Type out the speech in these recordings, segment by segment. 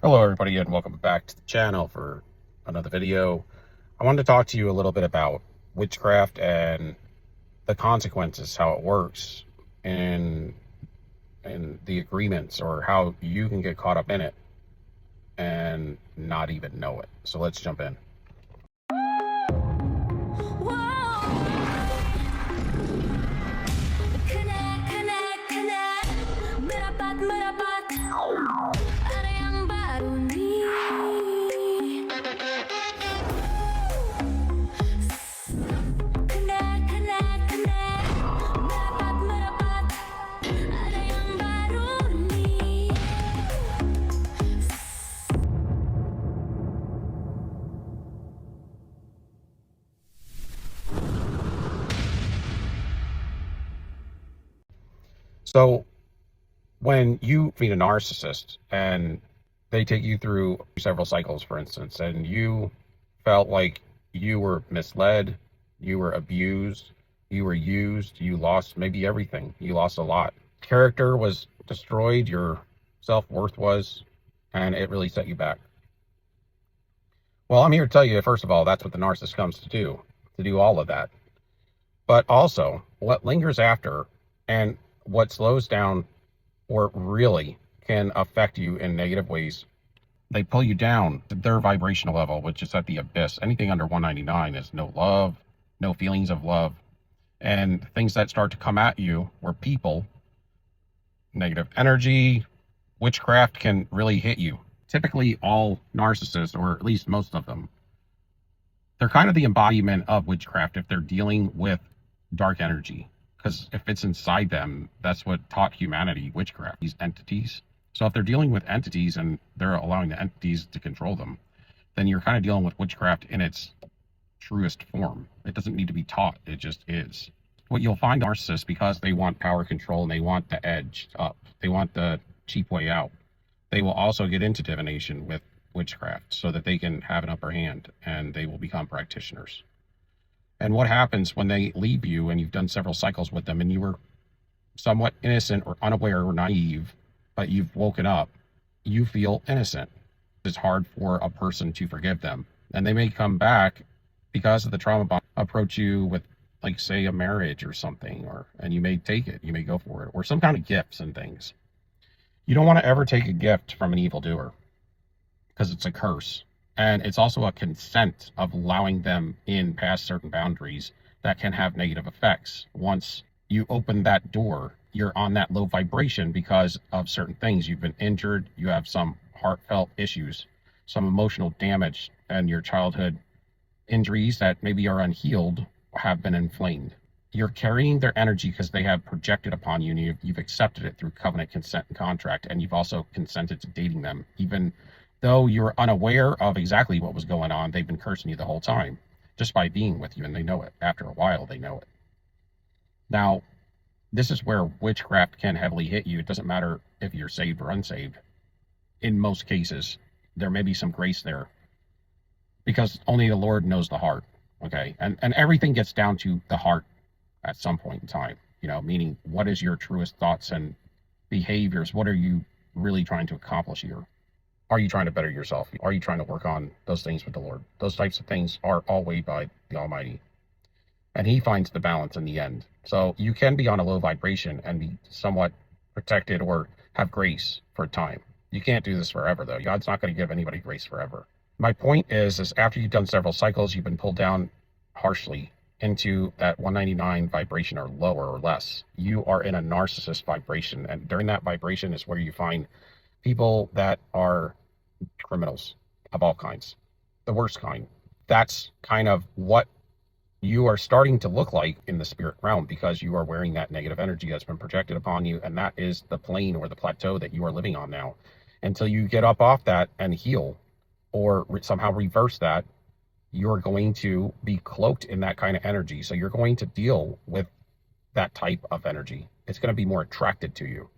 Hello everybody and welcome back to the channel for another video. I wanted to talk to you a little bit about witchcraft and the consequences, how it works, and the agreements, or how you can get caught up in it and not even know it. So let's jump in. So when you meet a narcissist and they take you through several cycles, for instance, and you felt like you were misled, you were abused, you were used, you lost maybe everything, you lost a lot. Character was destroyed, your self-worth was, and it really set you back. Well, I'm here to tell you, first of all, that's what the narcissist comes to do all of that. But also, what lingers after and what slows down or really can affect you in negative ways. They pull you down to their vibrational level, which is at the abyss. Anything under 199 is no love, no feelings of love. And things that start to come at you were people, negative energy, witchcraft can really hit you. Typically, all narcissists, or at least most of them, they're kind of the embodiment of witchcraft if they're dealing with dark energy. Because if it's inside them, that's what taught humanity witchcraft, these entities. So if they're dealing with entities and they're allowing the entities to control them, then you're kind of dealing with witchcraft in its truest form. It doesn't need to be taught, it just is. What you'll find narcissists, because they want power control and they want the edge up, they want the cheap way out, they will also get into divination with witchcraft so that they can have an upper hand and they will become practitioners. And what happens when they leave you and you've done several cycles with them and you were somewhat innocent or unaware or naive, but you've woken up, you feel innocent. It's hard for a person to forgive them. And they may come back because of the trauma bond, approach you with, like, say, a marriage or something, and you may take it, you may go for it, or some kind of gifts and things. You don't want to ever take a gift from an evildoer because it's a curse. And it's also a consent of allowing them in past certain boundaries that can have negative effects. Once you open that door, you're on that low vibration because of certain things. You've been injured, you have some heartfelt issues, some emotional damage, and your childhood injuries that maybe are unhealed have been inflamed. You're carrying their energy because they have projected upon you, and you've accepted it through covenant, consent, and contract, and you've also consented to dating them. Even though you're unaware of exactly what was going on, they've been cursing you the whole time just by being with you, and they know it. After a while, they know it. Now, this is where witchcraft can heavily hit you. It doesn't matter if you're saved or unsaved. In most cases, there may be some grace there because only the Lord knows the heart, okay? And everything gets down to the heart at some point in time, meaning what is your truest thoughts and behaviors? What are you really trying to accomplish here? Are you trying to better yourself? Are you trying to work on those things with the Lord? Those types of things are all weighed by the Almighty. And He finds the balance in the end. So you can be on a low vibration and be somewhat protected or have grace for a time. You can't do this forever, though. God's not going to give anybody grace forever. My point is after you've done several cycles, you've been pulled down harshly into that 199 vibration or lower or less. You are in a narcissist vibration. And during that vibration is where you find people that are criminals of all kinds, the worst kind. That's kind of what you are starting to look like in the spirit realm because you are wearing that negative energy that's been projected upon you, and that is the plane or the plateau that you are living on now. Until you get up off that and heal or somehow reverse that, you're going to be cloaked in that kind of energy. So you're going to deal with that type of energy. It's going to be more attracted to you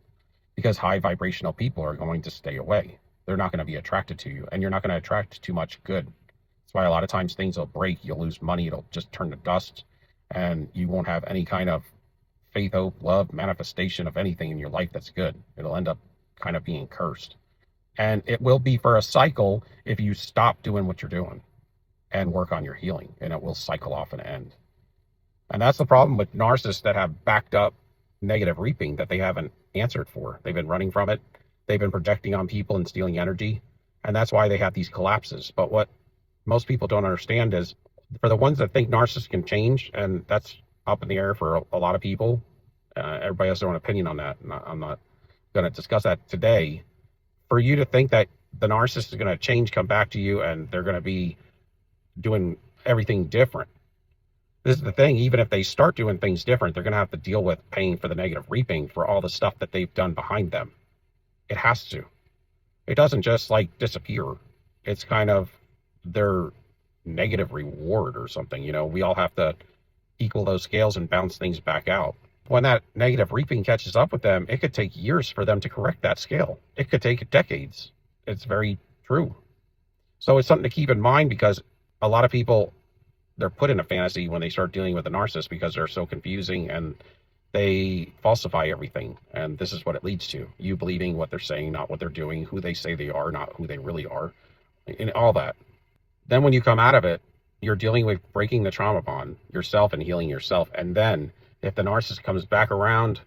because high vibrational people are going to stay away. They're not going to be attracted to you, and you're not going to attract too much good. That's why a lot of times things will break, you'll lose money, it'll just turn to dust, and you won't have any kind of faith, hope, love, manifestation of anything in your life that's good. It'll end up kind of being cursed. And it will be for a cycle if you stop doing what you're doing and work on your healing, and it will cycle off and end. And that's the problem with narcissists that have backed up negative reaping that they haven't answered for. They've been running from it. They've been projecting on people and stealing energy. And that's why they have these collapses. But what most people don't understand is, for the ones that think narcissists can change, and that's up in the air for a lot of people, everybody has their own opinion on that. And I'm not going to discuss that today. For you to think that the narcissist is going to change, come back to you, and they're going to be doing everything different. This is the thing, even if they start doing things different, they're going to have to deal with paying for the negative reaping for all the stuff that they've done behind them. It has to. It doesn't just like disappear. It's kind of their negative reward or something. You know, we all have to equal those scales and bounce things back out. When that negative reaping catches up with them, it could take years for them to correct that scale. It could take decades. It's very true. So it's something to keep in mind, because a lot of people, they're put in a fantasy when they start dealing with a narcissist because they're so confusing and they falsify everything. And this is what it leads to. You believing what they're saying, not what they're doing, who they say they are, not who they really are, and all that. Then when you come out of it, you're dealing with breaking the trauma bond yourself and healing yourself. And then if the narcissist comes back around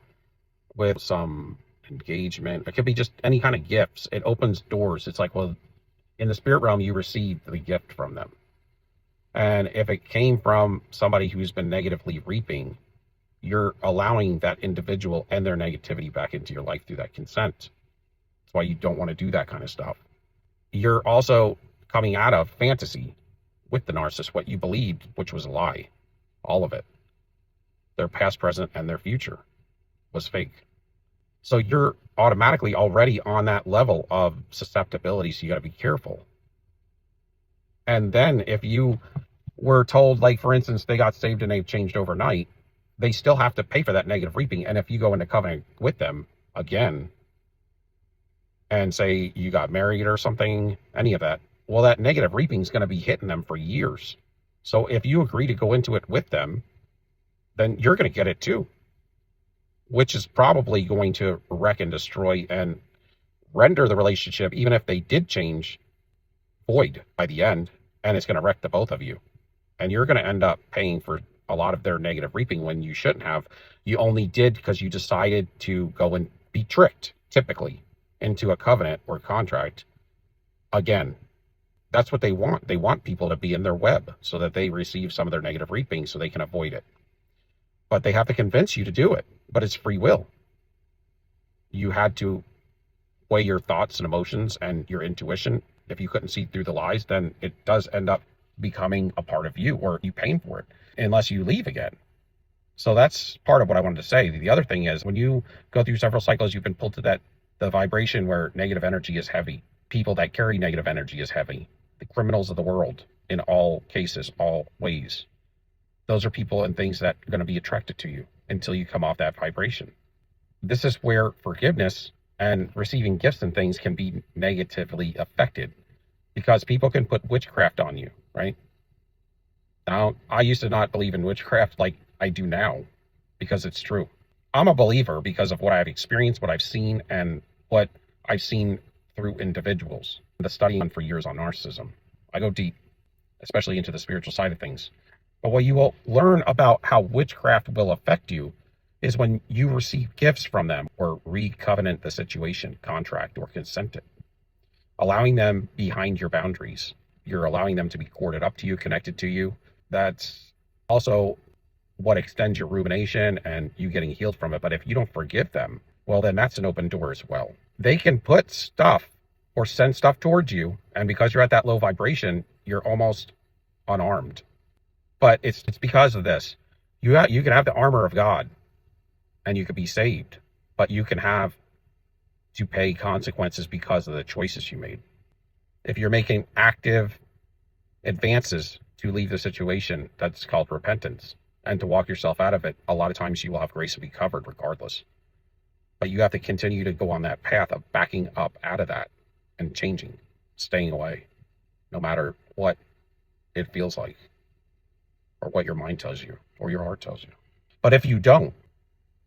with some engagement, it could be just any kind of gifts. It opens doors. It's like, well, in the spirit realm, you received the gift from them. And if it came from somebody who's been negatively reaping, you're allowing that individual and their negativity back into your life through that consent. That's why you don't want to do that kind of stuff. You're also coming out of fantasy with the narcissist, what you believed, which was a lie. All of it. Their past, present, and their future was fake. So you're automatically already on that level of susceptibility, so you got to be careful. And then if you were told, like, for instance, they got saved and they've changed overnight, they still have to pay for that negative reaping. And if you go into covenant with them again and say you got married or something, any of that, well, that negative reaping is going to be hitting them for years. So if you agree to go into it with them, then you're going to get it too, which is probably going to wreck and destroy and render the relationship, even if they did change, void by the end, and it's going to wreck the both of you. And you're going to end up paying for a lot of their negative reaping when you shouldn't have. You only did because you decided to go and be tricked, typically, into a covenant or contract. Again, that's what they want. They want people to be in their web so that they receive some of their negative reaping so they can avoid it. But they have to convince you to do it. But it's free will. You had to weigh your thoughts and emotions and your intuition. If you couldn't see through the lies, then it does end up becoming a part of you, or you paying for it, unless you leave again. So that's part of what I wanted to say. The other thing is, when you go through several cycles, you've been pulled to the vibration where negative energy is heavy. People that carry negative energy is heavy. The criminals of the world, in all cases, all ways. Those are people and things that are going to be attracted to you until you come off that vibration. This is where forgiveness and receiving gifts and things can be negatively affected, because people can put witchcraft on you, right? Now, I used to not believe in witchcraft like I do now, because it's true. I'm a believer because of what I've experienced, what I've seen, and what I've seen through individuals. The studying for years on narcissism. I go deep, especially into the spiritual side of things. But what you will learn about how witchcraft will affect you is when you receive gifts from them or re-covenant the situation, contract, or consent it. Allowing them behind your boundaries. You're allowing them to be corded up to you, connected to you. That's also what extends your rumination and you getting healed from it. But if you don't forgive them, well, then that's an open door as well. They can put stuff or send stuff towards you, and because you're at that low vibration, you're almost unarmed. But it's because of this. You can have the armor of God, and you could be saved, but you can have to pay consequences because of the choices you made. If you're making active advances to leave the situation, that's called repentance. And to walk yourself out of it, a lot of times you will have grace to be covered regardless. But you have to continue to go on that path of backing up out of that and changing, staying away, no matter what it feels like, or what your mind tells you, or your heart tells you. But if you don't,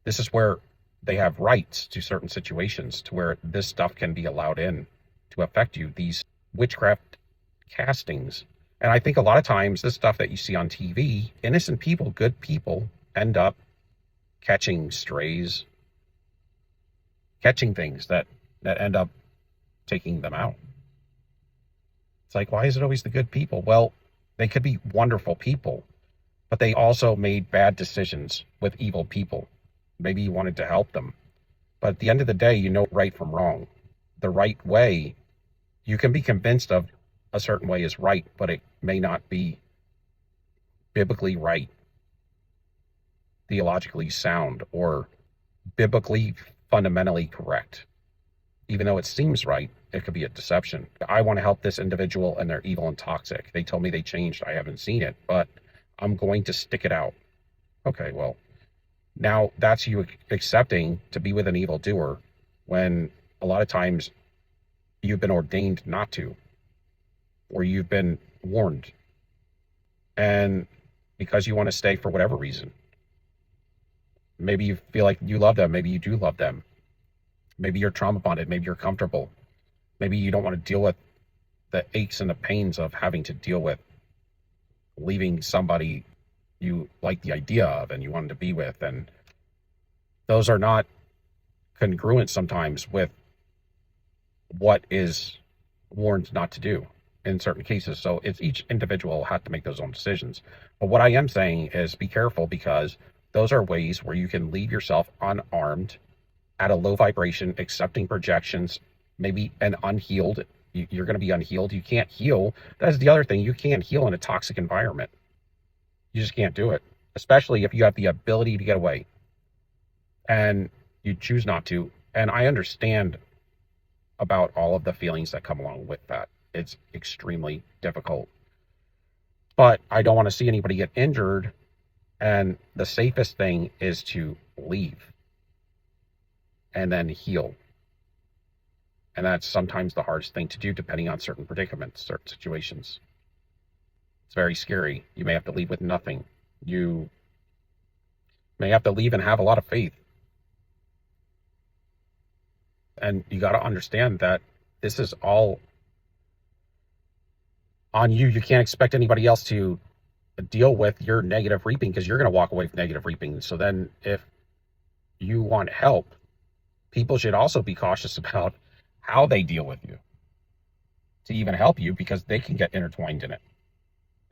this is where they have rights to certain situations to where this stuff can be allowed in to affect you, these witchcraft castings. And I think a lot of times this stuff that you see on TV, innocent people, good people, end up catching strays, catching things that end up taking them out. It's like, why is it always the good people? Well, they could be wonderful people, but they also made bad decisions with evil people. Maybe you wanted to help them. But at the end of the day, you know right from wrong. The right way, you can be convinced of a certain way is right, but it may not be biblically right, theologically sound, or biblically fundamentally correct. Even though it seems right, it could be a deception. I want to help this individual and they're evil and toxic. They told me they changed. I haven't seen it, but I'm going to stick it out. Okay, well, now that's you accepting to be with an evildoer when a lot of times you've been ordained not to, or you've been warned. And because you want to stay for whatever reason. Maybe you feel like you love them. Maybe you do love them. Maybe you're trauma bonded. Maybe you're comfortable. Maybe you don't want to deal with the aches and the pains of having to deal with leaving somebody you like the idea of and you wanted to be with. And those are not congruent sometimes with what is warned not to do in certain cases. So it's each individual will have to make those own decisions. But what I am saying is be careful, because those are ways where you can leave yourself unarmed at a low vibration, accepting projections, maybe an unhealed. You're going to be unhealed. You can't heal. That's the other thing. You can't heal in a toxic environment. You just can't do it, especially if you have the ability to get away and you choose not to. And I understand about all of the feelings that come along with that. It's extremely difficult. But I don't want to see anybody get injured. And the safest thing is to leave and then heal. And that's sometimes the hardest thing to do, depending on certain predicaments, certain situations. It's very scary. You may have to leave with nothing. You may have to leave and have a lot of faith. And you got to understand that this is all on you. You can't expect anybody else to deal with your negative reaping, because you're going to walk away with negative reaping. So then if you want help, people should also be cautious about how they deal with you to even help you, because they can get intertwined in it.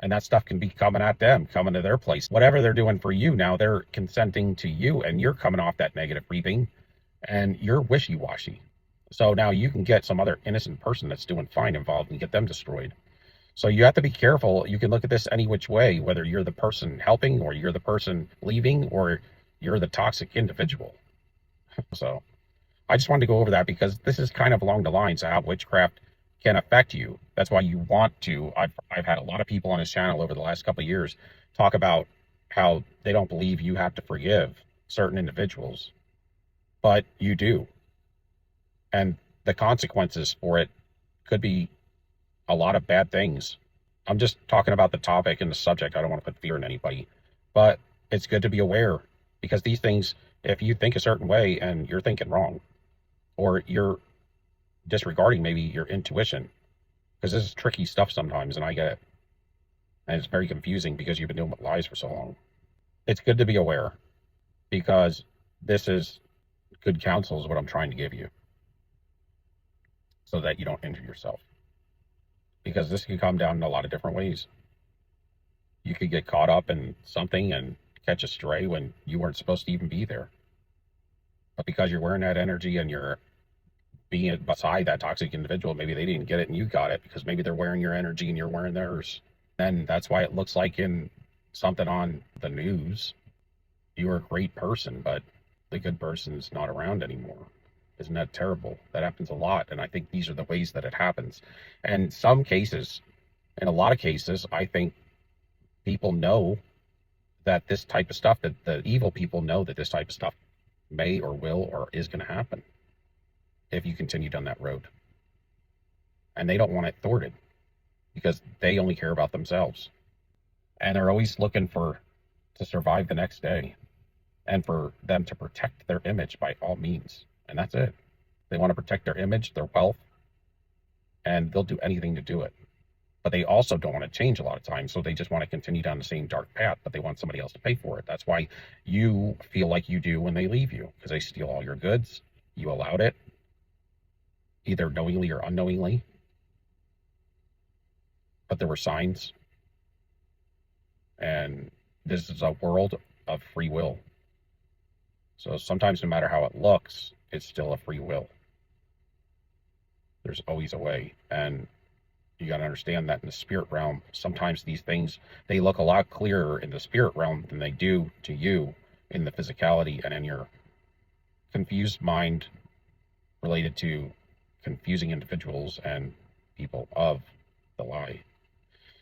And that stuff can be coming at them, coming to their place. Whatever they're doing for you now, they're consenting to you, and you're coming off that negative reaping and you're wishy-washy. So now you can get some other innocent person that's doing fine involved and get them destroyed. So you have to be careful. You can look at this any which way, whether you're the person helping or you're the person leaving or you're the toxic individual. So I just wanted to go over that, because this is kind of along the lines of how witchcraft can affect you. That's why you want to. I've had a lot of people on this channel over the last couple of years talk about how they don't believe you have to forgive certain individuals, but you do. And the consequences for it could be a lot of bad things. I'm just talking about the topic and the subject. I don't want to put fear in anybody, but it's good to be aware, because these things, if you think a certain way and you're thinking wrong, or you're disregarding maybe your intuition, because this is tricky stuff sometimes, and I get it. And it's very confusing because you've been dealing with lies for so long. It's good to be aware, because this is good counsel is what I'm trying to give you, so that you don't injure yourself. Because this can come down in a lot of different ways. You could get caught up in something and catch a stray when you weren't supposed to even be there. But because you're wearing that energy and you're being beside that toxic individual, maybe they didn't get it and you got it, because maybe they're wearing your energy and you're wearing theirs. And that's why it looks like in something on the news, you were a great person, but the good person's not around anymore. Isn't that terrible? That happens a lot. And I think these are the ways that it happens. And some cases, in a lot of cases, I think people know that this type of stuff, that the evil people know that this type of stuff may or will or is going to happen if you continue down that road. And they don't want it thwarted, because they only care about themselves. And they're always looking to survive the next day, and for them to protect their image by all means. And that's it. They want to protect their image, their wealth, and they'll do anything to do it. But they also don't want to change a lot of times, so they just want to continue down the same dark path, but they want somebody else to pay for it. That's why you feel like you do when they leave you, because they steal all your goods. You allowed it, either knowingly or unknowingly. But there were signs, and this is a world of free will. So sometimes, no matter how it looks, it's still a free will. There's always a way, and you got to understand that in the spirit realm, sometimes these things, they look a lot clearer in the spirit realm than they do to you in the physicality and in your confused mind related to confusing individuals and people of the lie.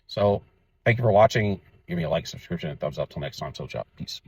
So thank you for watching. Give me a like, subscription, and thumbs up. Till next time. So, peace.